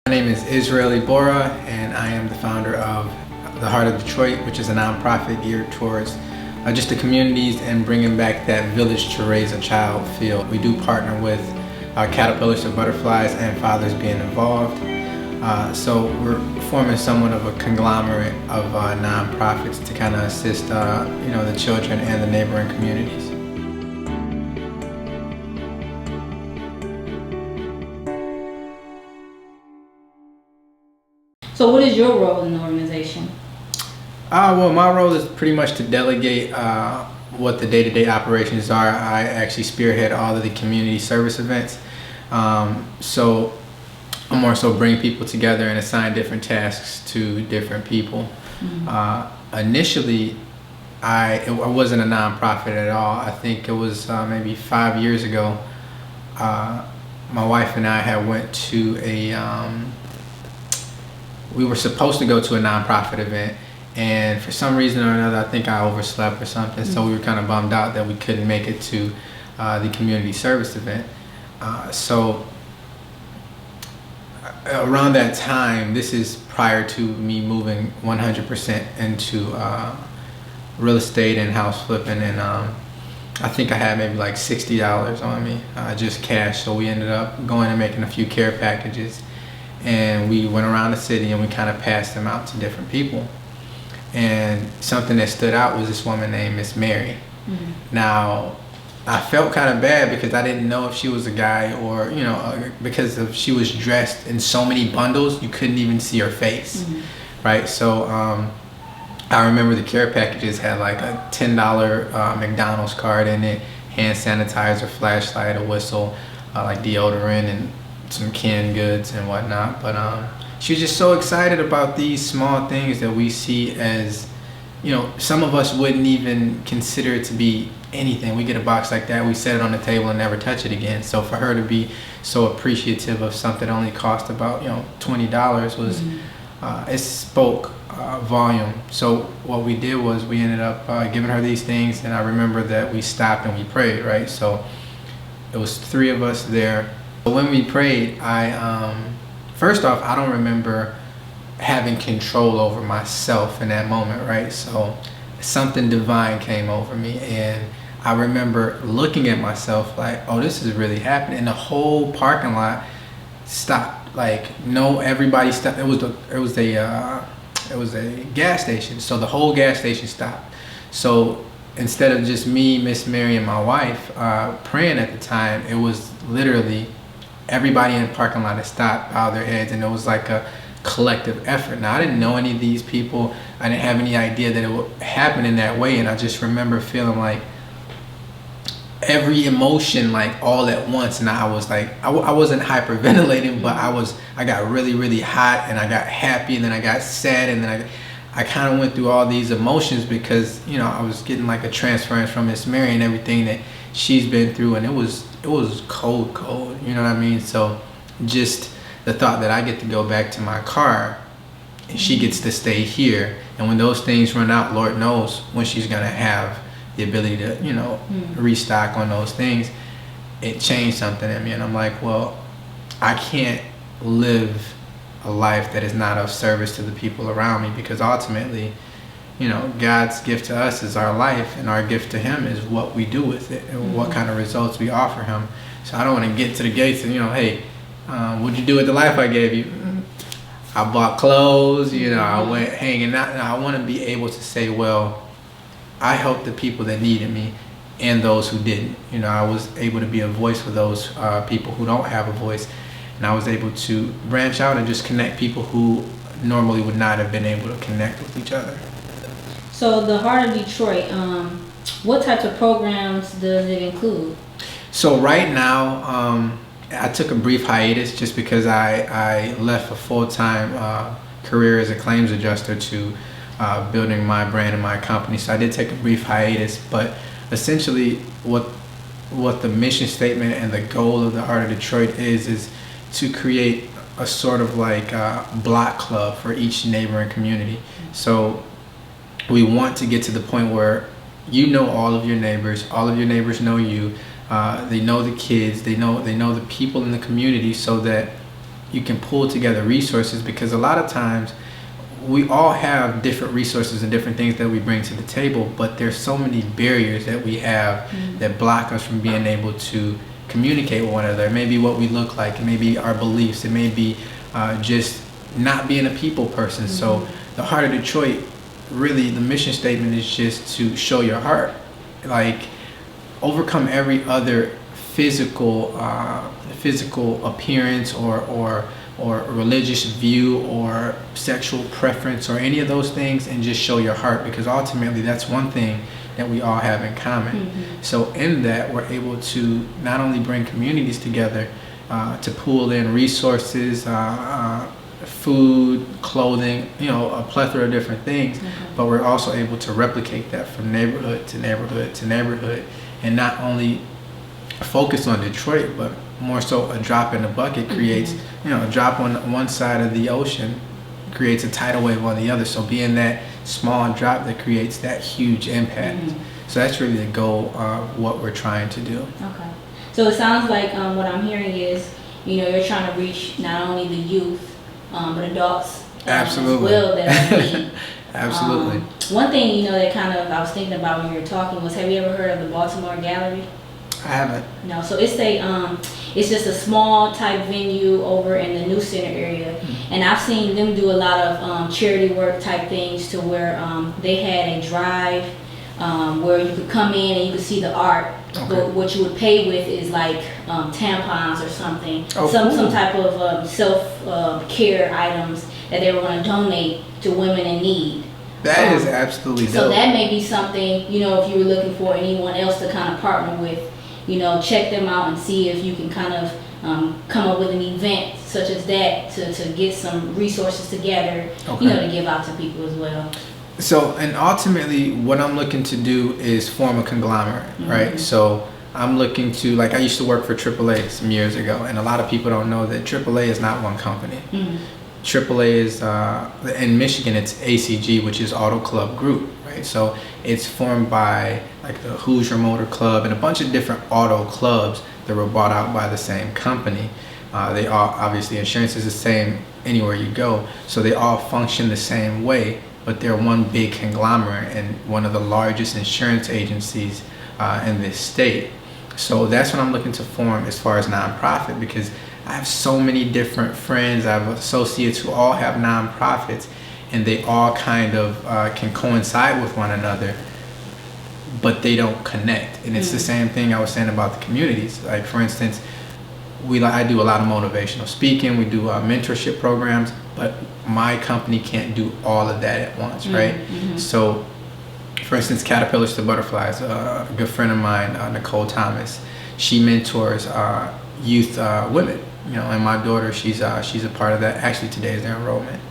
My name is Israeli Bora, and I am the founder of the Heart of Detroit, which is a nonprofit geared towards just the communities and bringing back that village to raise a child feel. We do partner with caterpillars to butterflies and fathers being involved. So we're forming somewhat of a conglomerate of nonprofits to kind of assist the children and the neighboring communities. So what is your role in the organization? Well, my role is pretty much to delegate what the day-to-day operations are. I actually spearhead all of the community service events. So I more so bring people together and assign different tasks to different people. Initially, I wasn't a nonprofit at all. I think it was maybe 5 years ago. My wife and I had went to we were supposed to go to a nonprofit event, and for some reason or another, I think I overslept or something, so we were kind of bummed out that we couldn't make it to the community service event. So around that time, this is prior to me moving 100% into real estate and house flipping, and I think I had maybe like $60 on me, just cash. So we ended up going and making a few care packages, and we went around the city and we kind of passed them out to different people. And something that stood out was this woman named Miss Mary. Now, I felt kind of bad because I didn't know if she was a guy or, because she was dressed in so many bundles, you couldn't even see her face, right? So I remember the care packages had like a $10 McDonald's card in it, hand sanitizer, flashlight, a whistle, like deodorant, and some canned goods and whatnot. But she was just so excited about these small things that we see as, some of us wouldn't even consider it to be anything. We get a box like that, we set it on the table and never touch it again. So for her to be so appreciative of something that only cost about $20 was it spoke volume. So what we did was we ended up giving her these things, and I remember that we stopped and we prayed, right? So it was 3 of us there. When we prayed, first off, I don't remember having control over myself in that moment, right? So something divine came over me, and I remember looking at myself like, oh, this is really happening. And the whole parking lot stopped. Like, no, everybody stopped. It was a gas station, so the whole gas station stopped. So instead of just me, Miss Mary, and my wife praying at the time, it was literally everybody in the parking lot had stopped, bowed their heads, and it was like a collective effort. Now, I didn't know any of these people. I didn't have any idea that it would happen in that way, and I just remember feeling like every emotion like all at once. And I was like, I wasn't hyperventilating, but I got really, really hot, and I got happy, and then I got sad, and then I kind of went through all these emotions because I was getting like a transference from Miss Mary and everything that she's been through, and it was cold, you know what I mean? So just the thought that I get to go back to my car and she gets to stay here, and when those things run out, Lord knows when she's gonna have the ability to restock on those things, it changed something in me. And I'm like, well, I can't live a life that is not of service to the people around me, because ultimately God's gift to us is our life, and our gift to him is what we do with it and what kind of results we offer him. So I don't want to get to the gates and hey, what'd you do with the life I gave you? I bought clothes, I went hanging out. And I want to be able to say, well, I helped the people that needed me and those who didn't. I was able to be a voice for those people who don't have a voice, and I was able to branch out and just connect people who normally would not have been able to connect with each other. So the Heart of Detroit, what types of programs does it include? So right now, I took a brief hiatus just because I left a full-time career as a claims adjuster to building my brand and my company. So I did take a brief hiatus, but essentially what the mission statement and the goal of the Heart of Detroit is to create a sort of like block club for each neighboring community. So we want to get to the point where all of your neighbors know you, they know the kids, they know the people in the community, so that you can pull together resources, because a lot of times we all have different resources and different things that we bring to the table, but there's so many barriers that we have that block us from being able to communicate with one another. It may be what we look like, it may be our beliefs, it may be just not being a people person. So the Heart of Detroit, really the mission statement is just to show your heart, like overcome every other physical appearance or religious view or sexual preference or any of those things, and just show your heart, because ultimately that's one thing that we all have in common. So in that, we're able to not only bring communities together to pool in resources, food, clothing, a plethora of different things, but we're also able to replicate that from neighborhood to neighborhood to neighborhood, and not only focus on Detroit, but more so a drop in the bucket creates, a drop on one side of the ocean creates a tidal wave on the other. So being that small drop that creates that huge impact. So that's really the goal of what we're trying to do. Okay. So it sounds like what I'm hearing is, you're trying to reach not only the youth, but adults Absolutely. as well that are in need. Absolutely. One thing, that kind of I was thinking about when you were talking was, have you ever heard of the Baltimore Gallery? I haven't. No, so it's just a small type venue over in the New Center area, and I've seen them do a lot of charity work type things, to where they had a drive where you could come in and you could see the art. But what you would pay with is like tampons or something, some type of self care items that they were going to donate to women in need. That is absolutely dope. So that may be something, if you were looking for anyone else to kind of partner with, check them out and see if you can kind of come up with an event such as that to get some resources together, to give out to people as well. So, and ultimately what I'm looking to do is form a conglomerate, right? So I'm looking to, like, I used to work for AAA some years ago, and a lot of people don't know that AAA is not one company. AAA is, in Michigan, it's ACG, which is Auto Club Group, right? So it's formed by like the Hoosier Motor Club and a bunch of different auto clubs that were bought out by the same company. They all, obviously insurance is the same anywhere you go, so they all function the same way, but they're one big conglomerate and one of the largest insurance agencies in this state. So that's what I'm looking to form as far as nonprofit, because I have so many different friends, I have associates who all have nonprofits, and they all kind of can coincide with one another, but they don't connect. And it's the same thing I was saying about the communities. Like, for instance, I do a lot of motivational speaking, we do mentorship programs, but my company can't do all of that at once, right? So, for instance, Caterpillars to Butterflies, a good friend of mine, Nicole Thomas, she mentors youth women, and my daughter, she's a part of that. Actually, today is their enrollment.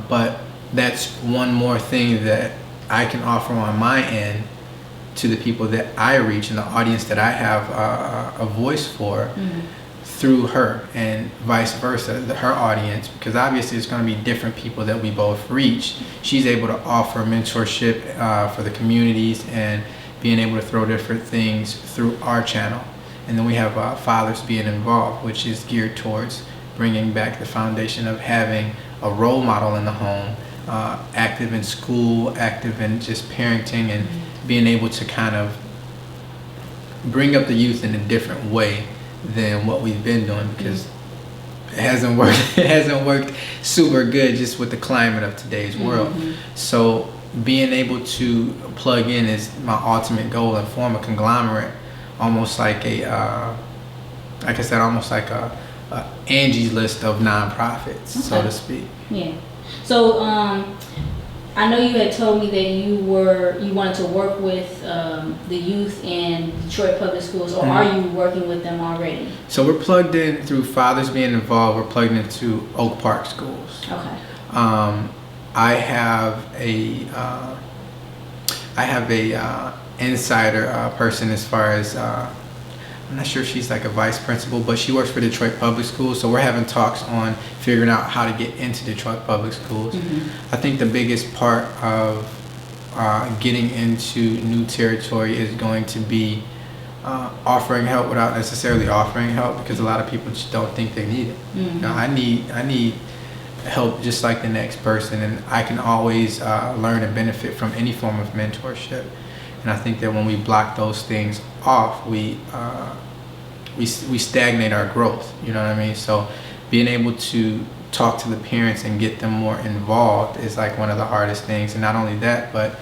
But that's one more thing that I can offer on my end to the people that I reach and the audience that I have a voice for through her, and vice versa, her audience, because obviously it's going to be different people that we both reach. She's able to offer mentorship for the communities and being able to throw different things through our channel. And then we have Fathers Being Involved, which is geared towards bringing back the foundation of having a role model in the home, active in school, active in just parenting, and being able to kind of bring up the youth in a different way than what we've been doing, because it hasn't worked super good just with the climate of today's world. So being able to plug in is my ultimate goal, and form a conglomerate, almost like like I said, almost like a Angie's List of nonprofits, so to speak. Yeah. So I know you had told me that you wanted to work with the youth in Detroit Public Schools, or are you working with them already? So we're plugged in through Fathers Being Involved. We're plugged into Oak Park Schools. Okay. I have a insider person as far as I'm not sure if she's like a vice principal, but she works for Detroit Public Schools. So we're having talks on figuring out how to get into Detroit Public Schools. I think the biggest part of getting into new territory is going to be offering help without necessarily offering help, because a lot of people just don't think they need it. You know, I need help just like the next person, and I can always learn and benefit from any form of mentorship. And I think that when we block those things off, we stagnate our growth. You know what I mean? So being able to talk to the parents and get them more involved is like one of the hardest things. And not only that, but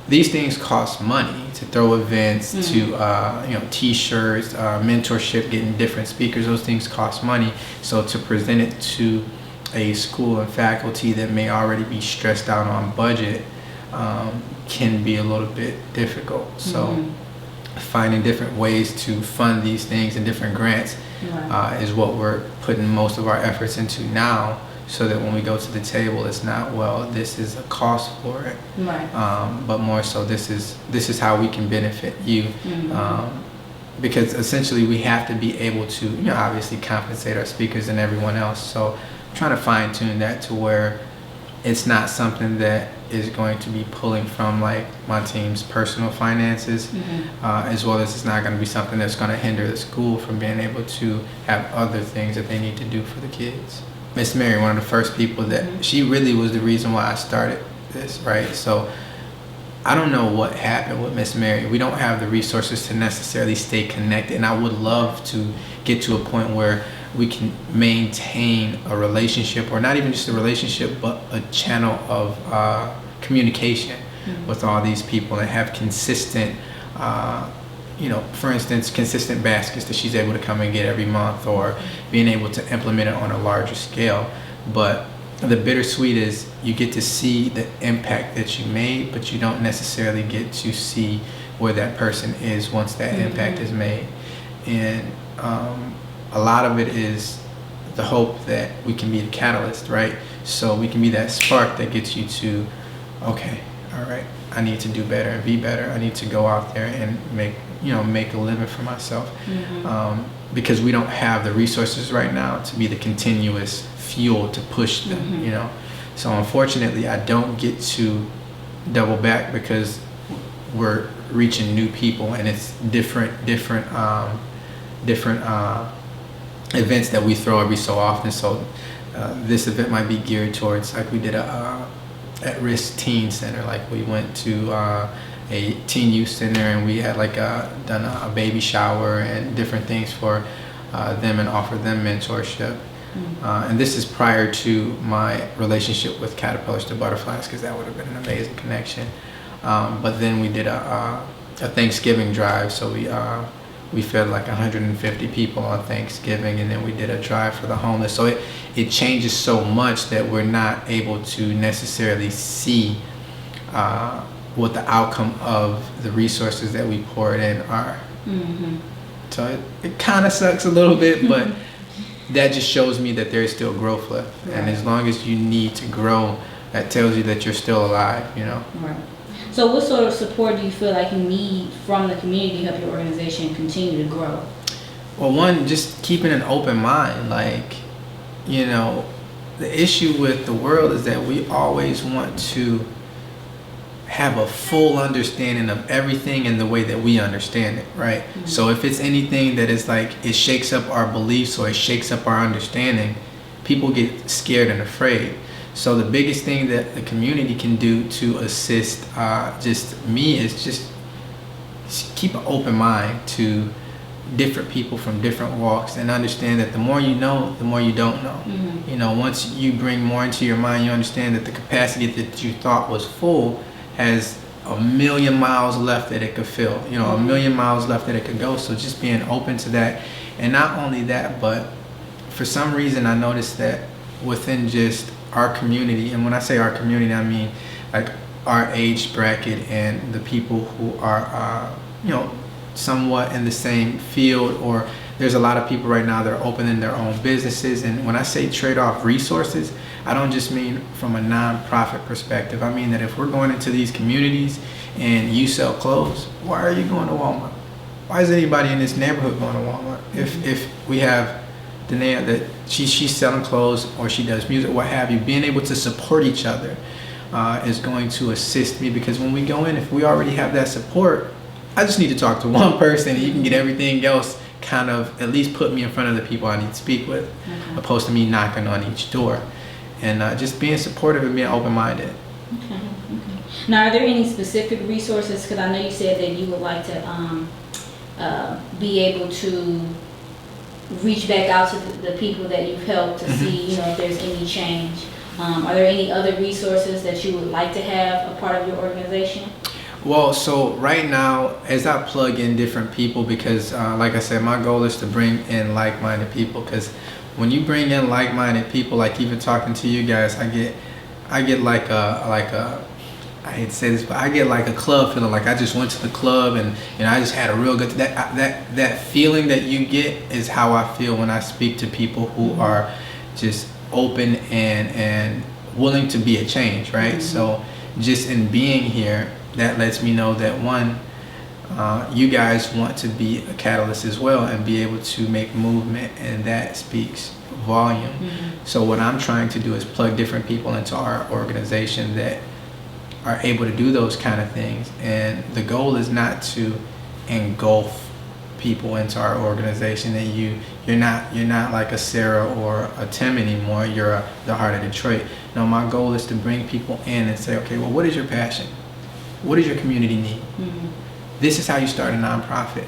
these things cost money to throw events, to you know, t-shirts, mentorship, getting different speakers. Those things cost money. So to present it to a school and faculty that may already be stressed out on budget can be a little bit difficult. So finding different ways to fund these things and different grants is what we're putting most of our efforts into now, so that when we go to the table, it's not, well, this is a cost for it, but more so this is how we can benefit you. Because essentially we have to be able to, you know, obviously compensate our speakers and everyone else. So I'm trying to fine tune that to where it's not something that is going to be pulling from like my team's personal finances, as well as it's not going to be something that's going to hinder the school from being able to have other things that they need to do for the kids. Miss Mary, one of the first people that, she really was the reason why I started this, right? So I don't know what happened with Miss Mary. We don't have the resources to necessarily stay connected, and I would love to get to a point where we can maintain a relationship, or not even just a relationship, but a channel of communication with all these people, and have consistent, you know, for instance, consistent baskets that she's able to come and get every month, or being able to implement it on a larger scale. But the bittersweet is you get to see the impact that you made, but you don't necessarily get to see where that person is once that impact is made. And a lot of it is the hope that we can be the catalyst, right? So we can be that spark that gets you to, okay, all right, I need to do better and be better. I need to go out there and make a living for myself. Because we don't have the resources right now to be the continuous fuel to push them, you know. So unfortunately, I don't get to double back, because we're reaching new people, and it's different events that we throw every so often. So this event might be geared towards, like we did a at-risk teen center. Like we went to a teen youth center, and we had like done a baby shower and different things for them, and offered them mentorship. And this is prior to my relationship with Caterpillars to Butterflies, because that would have been an amazing connection. But then we did a Thanksgiving drive. So we fed like 150 people on Thanksgiving, and then we did a drive for the homeless. So it changes so much that we're not able to necessarily see what the outcome of the resources that we poured in are. So it kind of sucks a little bit, but that just shows me that there is still growth left. And as long as you need to grow, that tells you that you're still alive, you know. So what sort of support do you feel like you need from the community to help your organization continue to grow? Well, one, just keeping an open mind. Like, you know, the issue with the world is that we always want to have a full understanding of everything in the way that we understand it, right? So if it's anything that is like, it shakes up our beliefs or it shakes up our understanding, people get scared and afraid. So the biggest thing that the community can do to assist just me is just keep an open mind to different people from different walks, and understand that the more you know, the more you don't know. You know, once you bring more into your mind, you understand that the capacity that you thought was full has 1,000,000 miles left that it could fill, you know, 1,000,000 miles left that it could go. So just being open to that. And not only that, but for some reason I noticed that within just our community, and when I say our community, I mean like our age bracket and the people who are you know, somewhat in the same field, or there's a lot of people right now that are opening their own businesses. And when I say trade off resources, I don't just mean from a non-profit perspective. I mean that if we're going into these communities and you sell clothes, why are you going to Walmart? Why is anybody in this neighborhood going to Walmart? If we have Danae that she's selling clothes, or she does music, what have you, being able to support each other is going to assist me, because when we go in, if we already have that support, I just need to talk to one person, and you can get everything else kind of at least put me in front of the people I need to speak with, opposed to me knocking on each door. And just being supportive and being open-minded. Okay. Now, are there any specific resources? Because I know you said that you would like to be able to reach back out to the people that you've helped to see, you know, if there's any change. Are there any other resources that you would like to have a part of your organization? Well, so right now, as I plug in different people, because like I said, my goal is to bring in like-minded people. Because when you bring in like-minded people, like even talking to you guys, I get like a I hate to say this, but I get like a club feeling. Like I just went to the club and I just had a real good, that feeling that you get is how I feel when I speak to people who are just open and willing to be a change, right? So just in being here, that lets me know that one, you guys want to be a catalyst as well and be able to make movement, and that speaks volume. So what I'm trying to do is plug different people into our organization that are able to do those kind of things. And the goal is not to engulf people into our organization, that you're not like a Sarah or a Tim anymore, you're the Heart of Detroit. No, my goal is to bring people in and say, okay, well, what is your passion? What does your community need? This is how you start a nonprofit.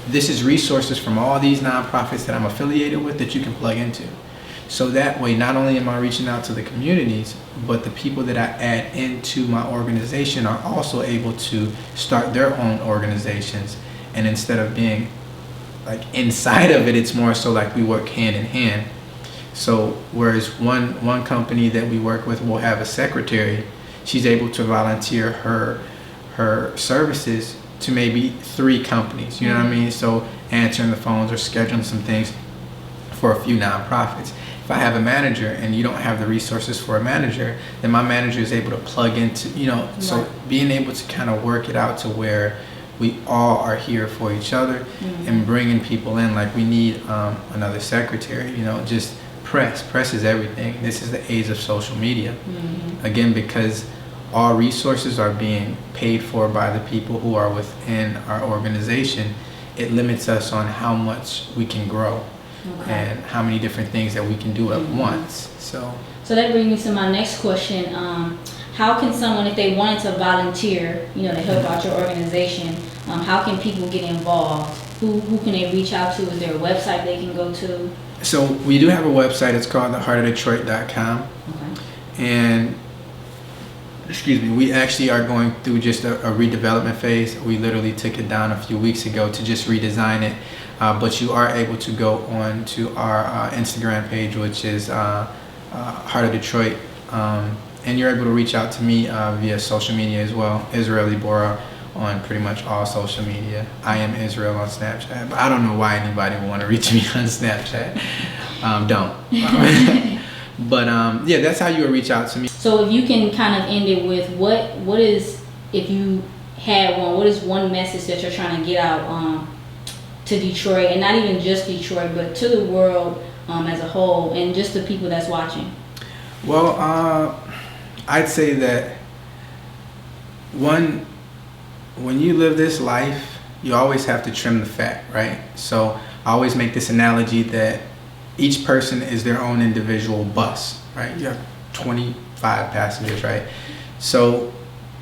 This is resources from all these nonprofits that I'm affiliated with that you can plug into. So that way, not only am I reaching out to the communities, but the people that I add into my organization are also able to start their own organizations. And instead of being like inside of it, it's more so like we work hand in hand. So whereas one company that we work with will have a secretary, she's able to volunteer her services to maybe 3 companies, you know what I mean? So answering the phones or scheduling some things for a few nonprofits. If I have a manager and you don't have the resources for a manager, then my manager is able to plug into, you know, so being able to kind of work it out to where we all are here for each other and bringing people in. Like we need another secretary, you know, just press is everything. This is the age of social media. Again, because all resources are being paid for by the people who are within our organization, it limits us on how much we can grow. And how many different things that we can do at once. So that brings me to my next question. How can someone, if they wanted to volunteer, you know, to help out your organization, how can people get involved? Who can they reach out to? Is there a website they can go to? So we do have a website. It's called theheartofdetroit.com. And excuse me, we actually are going through just a redevelopment phase. We literally took it down a few weeks ago to just redesign it. But you are able to go on to our Instagram page, which is Heart of Detroit, and you're able to reach out to me via social media as well. Israeli Bora on pretty much all social media. I am Israel on Snapchat, but I don't know why anybody would want to reach me on Snapchat. Don't. But yeah, that's how you would reach out to me. So if you can kind of end it with what is, if you had one, what is one message that you're trying to get out to Detroit, and not even just Detroit, but to the world as a whole, and just the people that's watching? Well, I'd say that when you live this life, you always have to trim the fat, right? So I always make this analogy that each person is their own individual bus, right? You have 25 passengers, right? So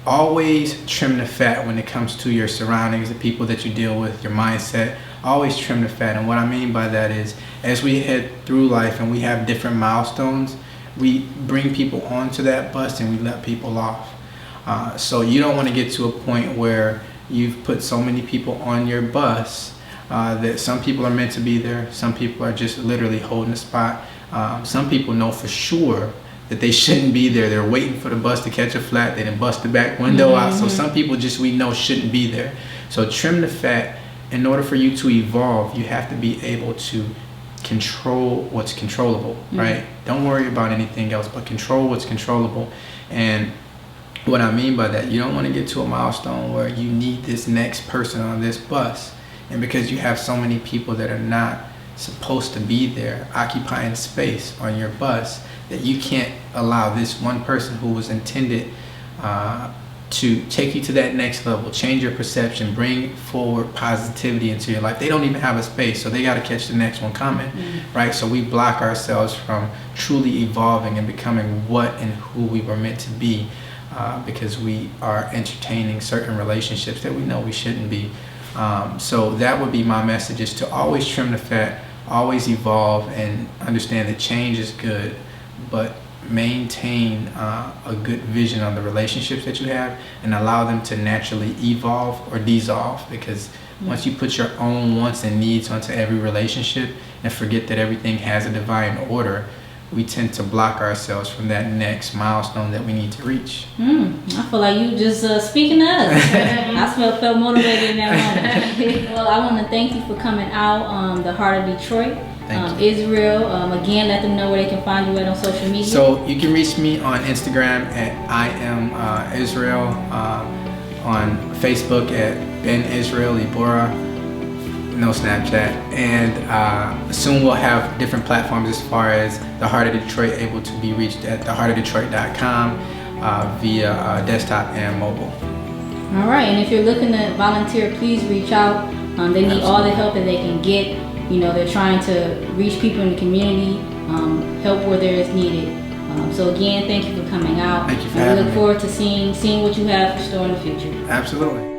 always trim the fat when it comes to your surroundings, the people that you deal with, your mindset. Always trim the fat. And what I mean by that is, as we head through life and we have different milestones, we bring people onto that bus and we let people off. So you don't want to get to a point where you've put so many people on your bus that some people are meant to be there, some people are just literally holding a spot. Some people know for sure that they shouldn't be there. They're waiting for the bus to catch a flat. They didn't bust the back window out. So some people just, we know, shouldn't be there. So trim the fat. In order for you to evolve, you have to be able to control what's controllable, right? Don't worry about anything else, but control what's controllable. And what I mean by that, you don't want to get to a milestone where you need this next person on this bus. And because you have so many people that are not supposed to be there occupying space on your bus, that you can't allow this one person who was intended to take you to that next level, change your perception, bring forward positivity into your life. They don't even have a space, so they got to catch the next one coming, right? So we block ourselves from truly evolving and becoming what and who we were meant to be, because we are entertaining certain relationships that we know we shouldn't be. So that would be my message, is to always trim the fat, always evolve, and understand that change is good, but maintain a good vision on the relationships that you have and allow them to naturally evolve or dissolve, because once you put your own wants and needs onto every relationship and forget that everything has a divine order, we tend to block ourselves from that next milestone that we need to reach. I feel like you just speaking to us. I felt motivated in that moment. Well, I want to thank you for coming out, the Heart of Detroit. Israel, again, let them know where they can find you at on social media. So you can reach me on Instagram at I am Israel, on Facebook at Ben Israel Ibora, no Snapchat, and soon we'll have different platforms as far as the Heart of Detroit able to be reached at theheartofdetroit.com via desktop and mobile. All right, and if you're looking to volunteer, please reach out. They need all the help that they can get. You know, they're trying to reach people in the community, help where there is needed. So again, thank you for coming out. Thank you for having me. We look forward to seeing what you have in store in the future. Absolutely.